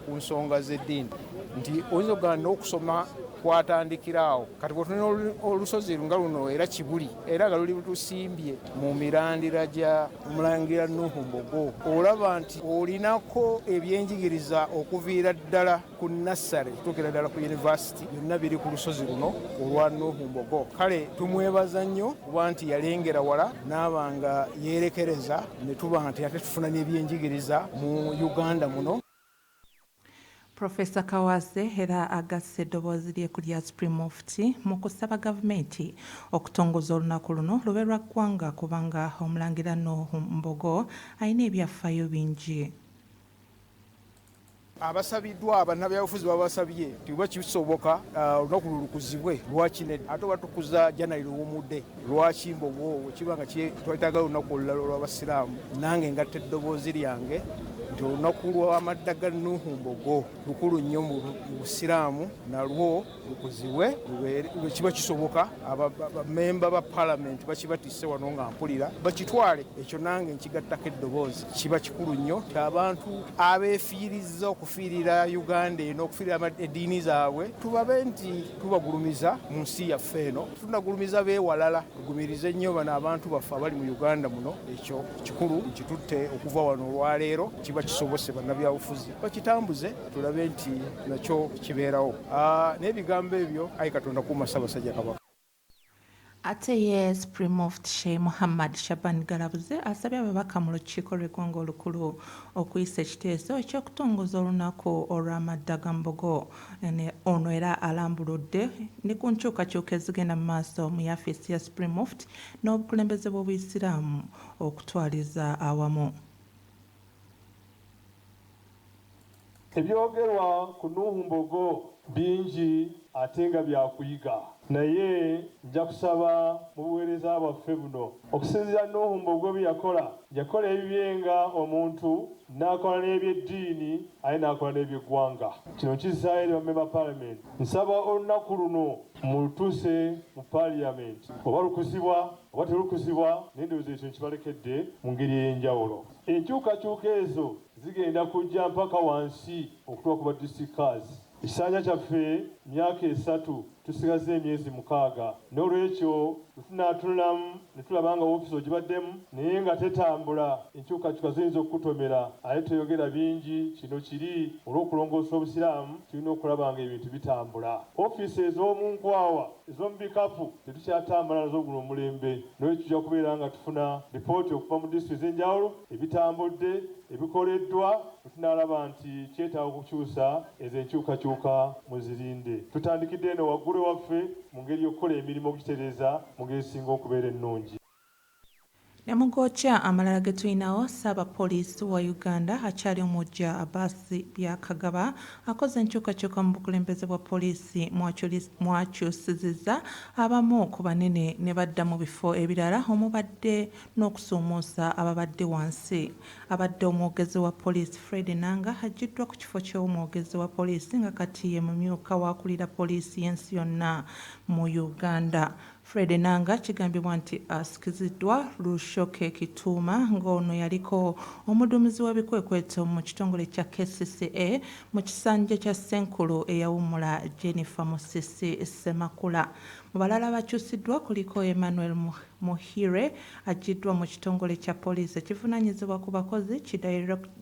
ku nsonga z'eddiini nti oyinza okugamba n'okusoma kwatandikiraawo kati bwetulina olusozi nga luno era Kibuli era nga luli lusimbye mu mirandira gya Omulangira Nuhu Mbogo olaba nti olinako ebyenjigiriza okuviira ddala ku nassale tutuukira ddala ku yunivasite byonna biri ku lusozi luno olwa Nuhu Mbogo. Kale tumwebaza nnyo kuba nti yalengera wala n'aba nga yeerekereza ne tuba nti ate tufuna n'ebyenjigiriza mu Uganda muno. Profesa Kawase era agasse eddoboozi lye ku lya Supreme Mufti mu kusaba gavumenti okutongoza olunaku luno lube lwa ggwanga kubanga Omulangira Nuhu Mbogo alina ebyafaayo bingi. Abasabiddwa bannabyabufuzi babasabye tiba kisoboka olunaku lulukuzibwe lwaki ate batukuza January luwumudde lwaki Mbogo kibanga twetaaga olunaku olulala olw'abasiraamu nange ngatta eddoboozi lyange nti olunaku lw'amadda ga Nuhu Mbogo lukulu nnyo mu busiraamu nalwo lukuzibwe kiba kisoboka abamemba ba palamenti bakibatisse wano nga mpulira bakitwale ekyo nange nkigattako eddoboozi kiba kikulu nnyo ti abantu abeefiirizza okufiirira Uganda eno okufiirira eddiini zaabwe tubabe nti tubagulumiza mu nsi yaffe eno tunagulumiza beewalala tugumirize nnyo bano abantu baffe abali mu Uganda muno ekyo kikulu nkitutte okuva wano olwaleero kiba kisobose bannabyabufuzi bakitambuze tulabe nti nakyo kibeerawo n'ebigambo ebyo ayi Katonda kuuma Ssaabasajja Kabaka. Ate ye Supreme Mufti Sheikh Muhammad Shaban Galabuze asabye ababaka mu lukiiko lw'eggwanga olukulu okuyisa ekiteeso eky'okutongoza olunaku olw'amadda ga Mbogo. Ono era alambuludde ne ku nkyukakyuka ezigenda mu maaso mu yafeesi ya Supreme Mufti n'obukulembeze bw'Obuyisiraamu okutwaliza awamu. Ebyogerwa ku Nuhu Mbogo bingi ate nga byakuyiga naye nja kusaba mu buweereza bwaffe buno okusinziira Nuhu Mbogo bye yakola ebibyenga omuntu n'akola n'ebyeddiini aye n'akola n'ebyeggwanga. Kino kizaayo eri bamemba palamenti nsaba olunaku luno mulutuuse mu paliyamenti oba lukuzibwa oba terukuzibwa n'endowooza ekyo nkibalekedde mu ngeri ey'enjawulo. Enkyukakyuka ezo zigenda kujja mpaka wansi okutuuka ku badistricts. Ekisanja kyaffe myaka 3 tusigaze emyezi 6 n'olwekyo tunaatulamu ne tulaba nga woofiisi ogibaddemu naye nga tetambula enkyukakyuka ziyinza okukutomera ate toyogera bingi. Kino kiri olw'okulongoosa obusiraamu tulina okulaba nga ebintu bitambula. Woofiisi ez'omu nkwawa ez'omu bikapu tetukyatambula nazo guno omulembe n'olwekyo tujja kubeera nga tufuna lipooti okuva mu disitulikiti ez'enjawulo ebitambudde ebikoleddwa tunaalaba nti kyetaaga okukyusa ezo enkyukakyuka muzirinde. Tutandikidde eno waggulu waffe mu ngeri y'okukola emirimu okugitereeza mu ngeri esinga okubeera ennungi. Ne mu gookya amalala ge tulinawo Ssaabapoliisi wa Uganda akyali omujja Abbas Byakagaba akoze enkyukakyuka mu bukulembeze bwa poliisi mwakyusizza abamu ku banene ne badda mu bifo ebirala omubadde n'okusuumuusa ababadde wansi. Abadde omwogezi wa poliisi Fred Nanga aggiddwa ku kifo ky'omwogezi wa poliisi nga kati ye mumyuka w'akulira poliisi y'ensi yonna mu Uganda. Fred Nanga kigambibwa nti asikiziddwa Lushoke Kituuma ng'ono yaliko omuduumizi w'ebikwekweto mu kitongole kya KCCA mu kisanja kya Ssenkulu eyawummula Jennifer Musisi Ssemakula. Mu balala bakyusiddwa kuliko Emmanuel Muhire aggiddwa mu kitongole kya poliisi ekivunaanyizibwa ku bakozi ki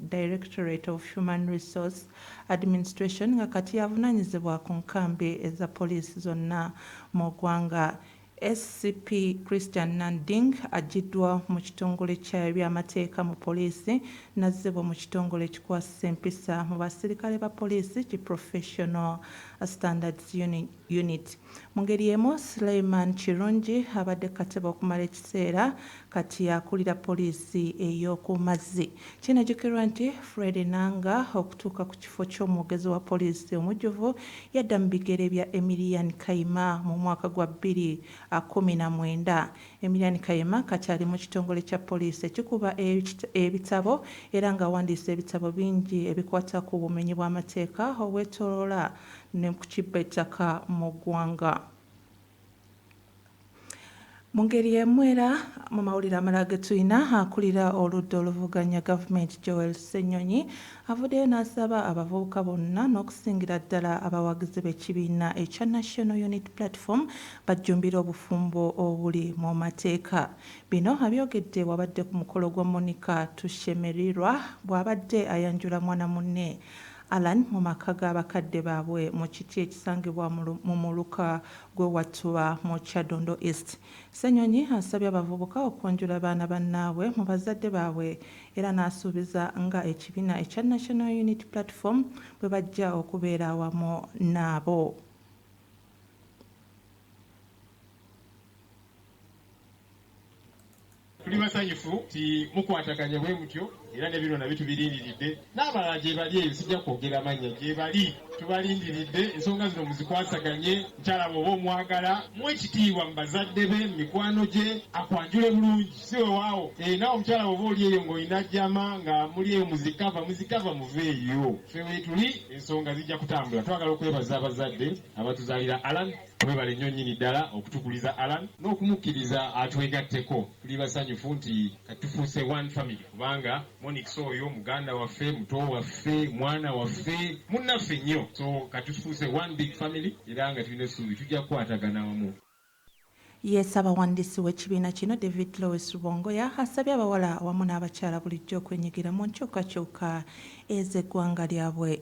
Directorate of Human Resource Administration nga kati yavunaanyizibwa ku nkambi eza poliisi zonna mu ggwanga. SCP Christian Nanding aggiddwa mu kitongole kya byamateeka mu poliisi nazzibwa mu kitongole ekikwasisa empisa mu basirikale ba poliisi ki Professional Standards Unit. Mu ngeri emu Suleiman Kirungi abadde kateba okumala ekiseera kati akulira poliisi ey'oku mazzi. Kinajjukirwa nti Fred Nanga okutuuka ku kifo ky'omwogezi wa poliisi omujjuvu yadda mu bigere bya Emilian Kayima mu mwaka gwa 2019. Emilian Kayima kati ali mu kitongole kya poliisi ekikuba ebitabo era nga awandiisa ebitabo bingi ebikwata ku bumenyi bw'amateeka obwetooloola ne ku kibba ettaka mu ggwanga. Mu ngeri y'emmwera mu mawulire amalala ge tulina akulira oludda oluvuganya gavumenti Joel Ssenyonyi avuddeyo n'asaba abavubuka bonna n'okusingira ddala abawagizi b'ekibiina ekya National Unity Platform bajjumbira obufumbo obuli mu mateeka. Bino abyogedde wabadde ku mukolo gwa Monica Tushemerirwa bw'abadde ayanjula mwana munne Alan mu maka g'abakadde baabwe mu kiti ekisangibwa mu muluka gwe Wattuwa mu Kyadondo East. Ssenyonyi asabye abavubuka okwanjula abaana bannaabwe mu bazadde baabwe era n'asuubiza nga ekibiina ekya National Unity Platform bwe bajja okubeera awamu naabo. Tuli basanyufu ti mukwataganya bwe mutyo era ne bino nabyo tubirindiridde n'abalala gye bali ebisijja kwogera amannya gye bali tubalindiridde ensonga zino muzikwasaganye mukyala bw'oba omwagala mu ekitiibwa mu bazadde be mu mikwano gye akwanjule bulungi si wewaawo nawe omukyala bw'oba oli eyo ng'olina jjama nga muli eyo muzikava muveeyo ffe weetuli ensonga zijja kutambula. Twagala okwebaza abazadde abatuzaalira Alan mwebale nnyo nnyini ddala okutukuliza Alan n'okumukkiriza atwegatteko. Tuli basanyufu nti katufuuse one family kubanga Monix oyo muganda waffe muto waffe mwana waffe munnaffe nnyo so katufuuse one big family era nga tulina essuubi tujja kukwatagana wamu. Yeesaba abawandiisi w'ekibiina kino David Lois Rubongoya asabye abawala awamu n'abakyala bulijjo okwenyigira mu nkyukakyuka ez'eggwanga lyabwe.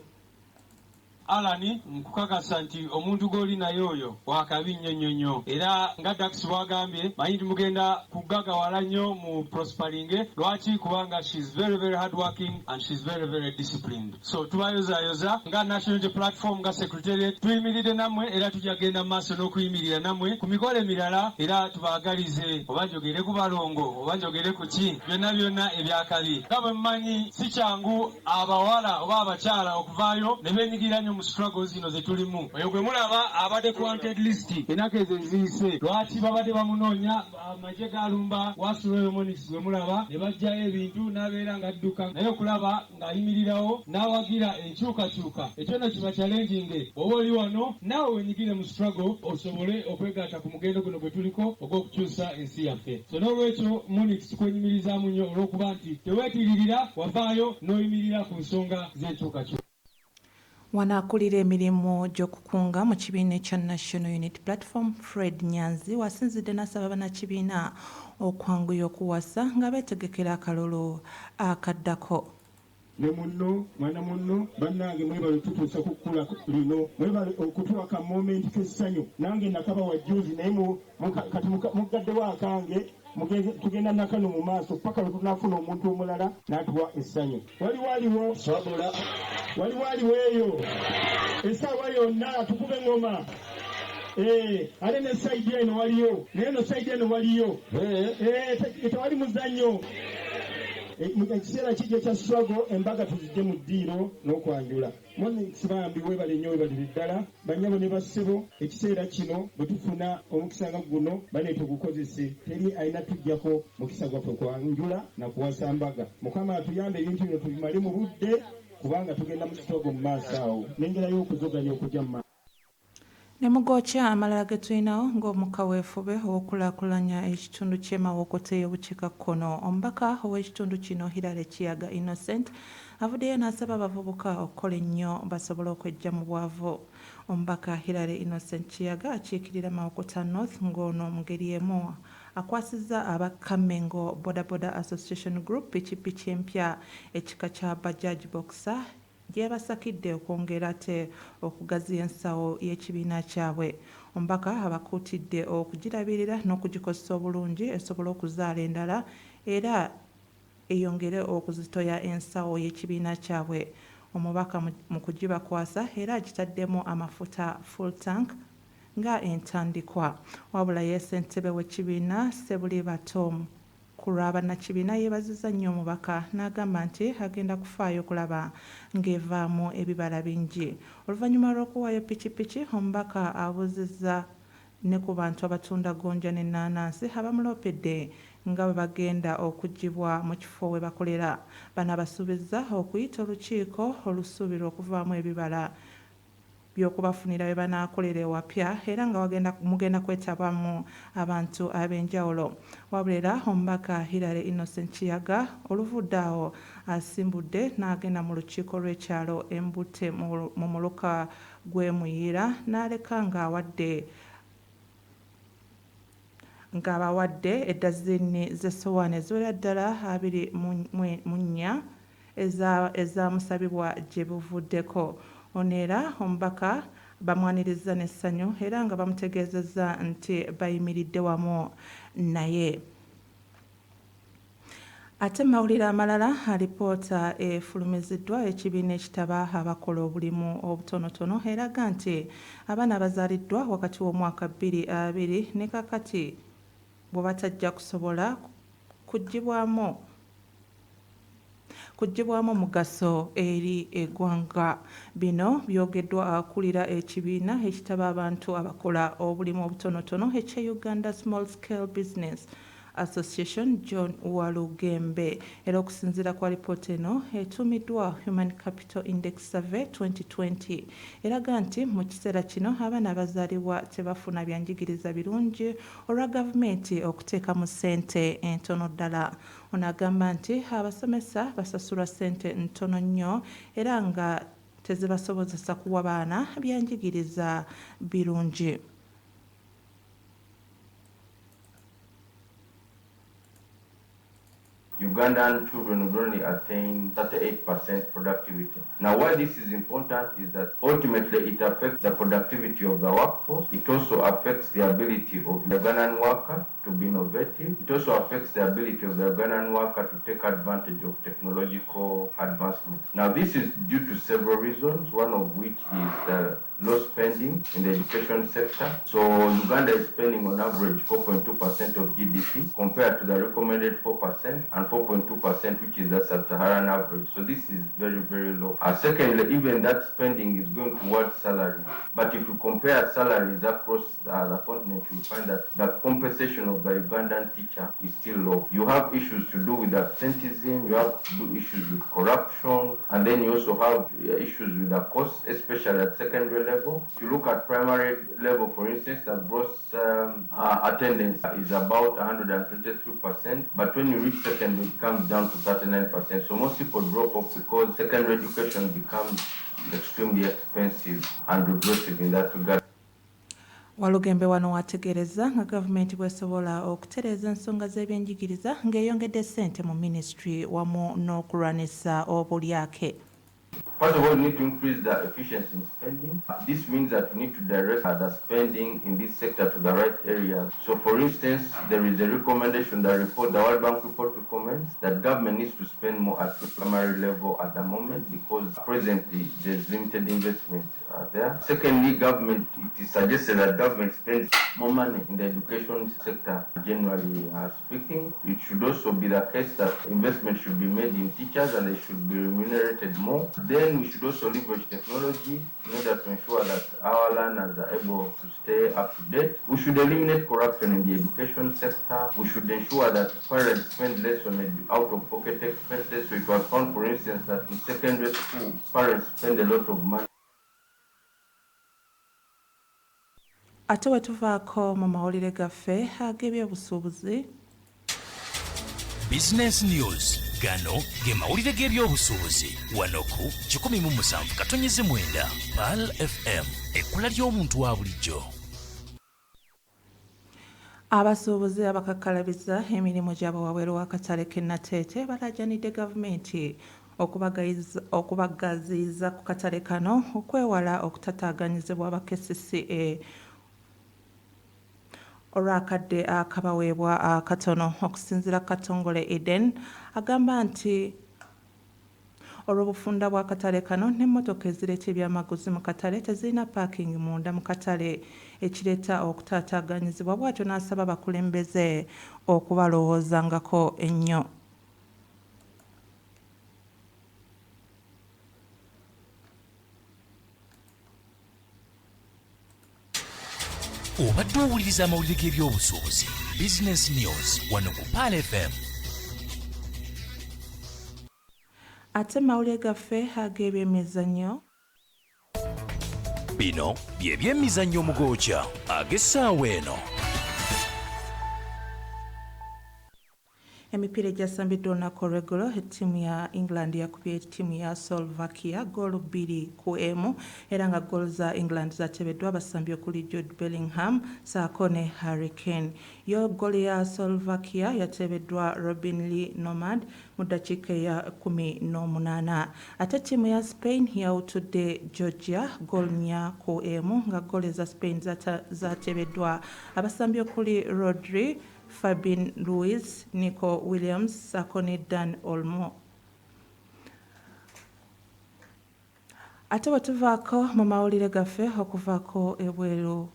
Alani nkukakasa nti omuntu g'oli naye oyo wakabi nnyo era nga Dax bwagambye manyi mugenda kugagawala nnyo mu prosperinge. Lwaki? Kubanga she is very very hard working and she is very very disciplined. So tubayozayoza nga National Unity Platform nga Secretariat tuyimiridde nammwe era tujja genda maaso n'okuyimirira nammwe ku mikolo emirala era tubaagalize oba njogere ku balongo oba njogere ku ki byonna ebyakabi. Nga bwe mmanyi si kyangu abawala oba abakyala okuvaayo ne beenyigira nnyo mu struggles zino ze tulimu. Oyo gwe mulaba abadde ku wanted list ennaku ezo eziyise. Lwaki babadde bamunoonya amagye galumba Wasula Monix gwe mulaba ne bajjayo ebintu n'abeera ng'adduka naye okulaba ng'ayimirirawo n'awagira enkyukakyuka. Ekyo no kiba challenging. Bw'oba oli wano naawe wenyigire mu struggle osobole okwegatta ku mugendo guno gwe tuliko ogw'okukyusa ensi yaffe. So n'olwekyo Monix tukwenyumirizaamu nnyo olw'okuba nti teweetiririra wavaayo n'oyimirira ku nsonga z'enkyukakyuka. Wanaakulira emirimu gy'okukunga mu kibiina ekya National Unity Platform Fred Nyanzi wasinzidde n'asaba bannakibiina okwanguya okuwasa nga beetegekera akalolo akaddako. Ne munno mwana munno bannange mwebale tutuusa ku kkula lino mwebale okutuwa ka moment k'essanyu nange nakaba wajjuuzi naye kati mugaddewo akange tugenda nakano mu maaso paka lwe tunaafuna omuntu omulala n'atuwa essanyu. Waliwo sabula waliwo eyo essaawa yonna tukube ngoma. Ate ne sayidi eno waliyo naye no sayidi eno waliyo tewali muzannyo. Ekiseera kijja kya struggle embaga tuzijje mu ddiiro n'okwanjula. Monix bambi webale nnyo webalire ddala bannyabo ne bassebo ekiseera kino bwe tufuna omukisa nga guno bane tugukozese teri alina tujjako mukisa gwaffe kwanjula na kuwasa mbaga. Mukama atuyambe ebintu bino tubimale mu budde kubanga tugenda mu struggle mu maaso awo n'engerayo okuzoganya okujja mu maaso. Ne mugokya amalala ge tulinawo ng'omukaweefube ow'okulaakulanya ekitundu ky'e Mawokota ey'obukiikakkono omubaka ow'ekitundu kino Hilary Kiyaga Innocent avuddeyo n'asaba abavubuka okukola ennyo basobole okweggya mu bwavu. Omubaka Hilary Innocent Kiyaga akiikirira Mawokota North ng'ono mu ngeri emu akwasizza aba Kamengo Boda Boda Association Group pikipiki empya ekika kya Bajaj Boxer gyebasakidde okwongera ate okugaziya ensawo y'ekibiina kyabwe. Omubaka abakuutidde okugirabirira n'okugikozesa obulungi esobole okuzaala endala era eyongere okuzitoya ensawo y'ekibiina kyabwe. Omubaka mu kugibakwasa era agitaddemu amafuta full tank nga entandikwa. Wabula ye ssentebe w'ekibiina Sebuliba Tom ku lwa bannakibiina yeebazizza nnyo omubaka n'agamba nti agenda kufaayo okulaba ng'evaamu ebibala bingi. Oluvannyuma lw'okuwaayo pikipiki omubaka abuuzizza ne ku bantu abatunda gonja n'ennaanansi abamulopedde nga bwe bagenda okuggibwa mu kifo we bakolera. Bano abasuubizza okuyita olukiiko olusuubirwa okuvaamu ebibala by'okubafunira bye banaakolera ewapya era nga mugenda kwetabamu abantu ab'enjawulo. Wabula era omubaka Hilary Innocent Kiyaga oluvudde awo asimbudde n'agenda mu lukiiko lw'ekyalo Embute mu muluka gw'e Muyira n'aleka ng'abawadde eddazini z'essowaani eziwera ddala 24 ezaamusabibwa gye buvuddeko. Ono era omubaka bamwaniriza n'essanyu era nga bamutegeezezza nti bayimiridde wamu naye. Ate mawulire amalala alipoota efulumiziddwa ekibiina ekitaba abakola obulimu obutonotono eraga nti abaana abazaaliddwa wakati w'omwaka 2020 ne kakati bwe batajja kusobola kuggyibwamu mugaso eri eggwanga. Bino byogeddwa akulira ekibiina ekitaba abantu abakola obulimu obutonotono ekya Uganda Small Scale Business Association John Walugembe. Era okusinziira kwa lipoota eno etuumiddwa Human Capital Index Survey 2020 eraga nti mu kiseera kino abaana abazaalibwa tebafuna byanjigiriza birungi olwa gavumenti okuteekamu ssente entono ddala. Ono agamba nti abasomesa basasulwa ssente ntono nnyo era nga tezibasobozesa kuwa baana byanjigiriza birungi. Ugandan children would only attain 38% productivity. Now, why this is important is that ultimately it affects the productivity of the workforce. It also affects the ability of the Ugandan worker to be innovative. It also affects the ability of the Ugandan worker to take advantage of technological advancement. Now, this is due to several reasons, one of which is the low spending in the education sector. So Uganda is spending on average 4.2% of GDP compared to the recommended 4% and 4.2%, which is the sub-Saharan average. So this is very, very low. Secondly, even that spending is going towards salaries. But if you compare salaries across the continent, you find that the compensation of the Ugandan teacher is still low. You have issues to do with absenteeism, you have to do issues with corruption, and then you also have issues with the costs, especially at secondary level. If you look at primary level, for instance, the gross attendance is about 123%, but when you reach secondary, it comes down to 39%. So most people drop off because secondary education becomes extremely expensive and regressive in that regard. Walugembe wano wategeereza nga gavumenti bw'esobola okutereeza ensonga z'ebyenjigiriza ng'eyongedde ssente mu ministry wamu n'okulwanisa obulyake. First of all, we need to increase the efficiency in spending. This means that we need to direct the spending in this sector to the right areas. So, for instance, there is a recommendation, the World Bank report recommends that government needs to spend more at the primary level at the moment because presently there's limited investment there. Secondly, it is suggested that government spends more money in the education sector, generally speaking. It should also be the case that investment should be made in teachers and they should be remunerated more. Then we should also leverage technology in order to ensure that our learners are able to stay up to date. We should eliminate corruption in the education sector. We should ensure that parents spend less on out-of-pocket expenses. So it was found, for instance, that in secondary school, parents spend a lot of money. Ate wetuvaako mu mawulire gaffe ag'ebyobusuubuzi. Business News. Gano ge mawulire g'ebyobusuubuzi wano ku 17.9 PAL FM ekkula ly'omuntu wa bulijjo. Abasuubuzi abakakkalabiza emirimu gyabwe wabweru w'akatale k'e Nateete balaajanidde gavumenti okubagaziyiza ku katale kano okwewala okutataaganyizibwa aba KCCA olwakadde akabaweebwa akatono. Okusinziira Katongole Eden agamba nti olw'obufunda bw'akatale kano n'emmotoka ezireeta ebyamaguzi mu katale tezirina paakingi munda mu katale ekireeta okutaataaganyizibwa. Bw'atyo n'asaba abakulembeze okubalowoozangako ennyo. Obadde owuliriza amawulire g'ebyobusuubuzi Business News wano ku PAL FM. Ate mawulire gaffe ag'ebyemizannyo. Bino bye by'emizannyo omugoocha ag'essaawa eno. Emipiira egyasambiddwa olunaku olw'eggulo ttiimu ya England yakubye ttiimu ya Slovakia goolu 2-1 era nga goolu za England zatebeddwa abasambi okuli Jude Bellingham ssaako ne Harry Kane. Yo goolu ya Slovakia yatebeddwa Robin Lee Nomad mu ddakiika ya 18 ate ttiimu ya Spain yawutudde Georgia goolu 4-1 nga goolu za Spain zatebeddwa abasambi okuli Rodri, Fabian Ruiz, Nico Williams, ssaako ne Dan Olmo. Ate bwe tuvaako mu mawulire gaffe okuvaako ebweru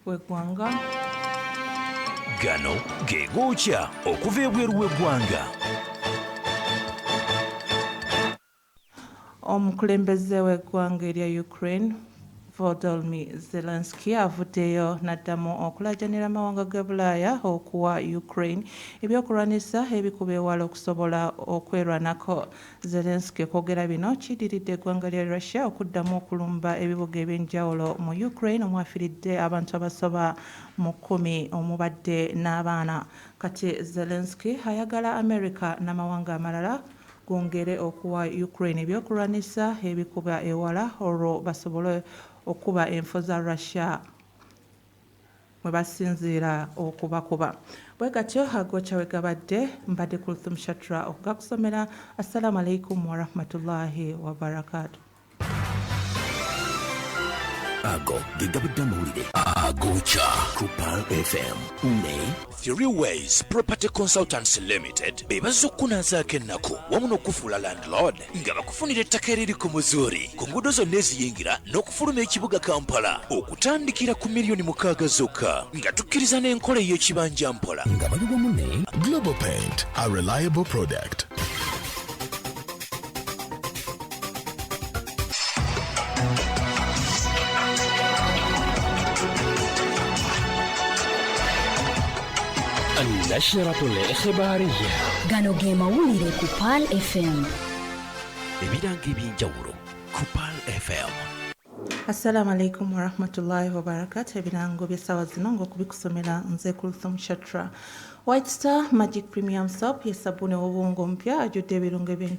w'eggwanga. Gano ge gookya okuva ebweru w'eggwanga. Omukulembeze w'eggwanga erya Ukraine Volodymyr Zelensky avuddeyo n'addamu okulajanira amawanga ge Bulaaya okuwa Ukraine ebyokulwanisa ebikuba ewala okusobola okwerwanako. Zelensky okwogera bino kiddiridde eggwanga lya Russia okuddamu okulumba ebibuga ebyenjawulo mu Ukraine omwafiiridde abantu abasoba mu 10 omubadde n'abaana. Kati Zelensky ayagala America n'amawanga amalala gongere okuwa Ukraine ebyokulwanisa ebikuba ewala olwo basobole okuba enfo za Russia mwe basinziira okubakuba. Bwe gatyo agoocha we gabadde mbadde Kulthum Shatra okugakusomera. Assalamu alaikum warahmatullahi wabarakatuh. Ago gegabudde amawulire agoocha ku Pearl FM ne Three Ways Property Consultants Limited bebaza okukunaazaako ennaku wamu n'okufuula landlord nga bakufunira ettaka eriri ku muzuuri ku nguudo zonna eziyingira n'okufuluma ekibuga Kampala okutandikira ku $6,000,000 zokka nga tukkiriza n'enkola ey'ekibanja mpola nga bali wamu ne Global Paint, a reliable product. النشرة الإخبارية gano ge mawulire ku Pearl FM. ebiranga ebyenjawulo ku Pearl FM. Assalamu alaikum warahmatullahi wabarakatuh. Ebirango by'essaawa zino ng'okubikusomera nze Kulthum Shatra. White Star Magic Premium Soap ye sabbuuni w'obuwunga omupya ajjudde ebirungo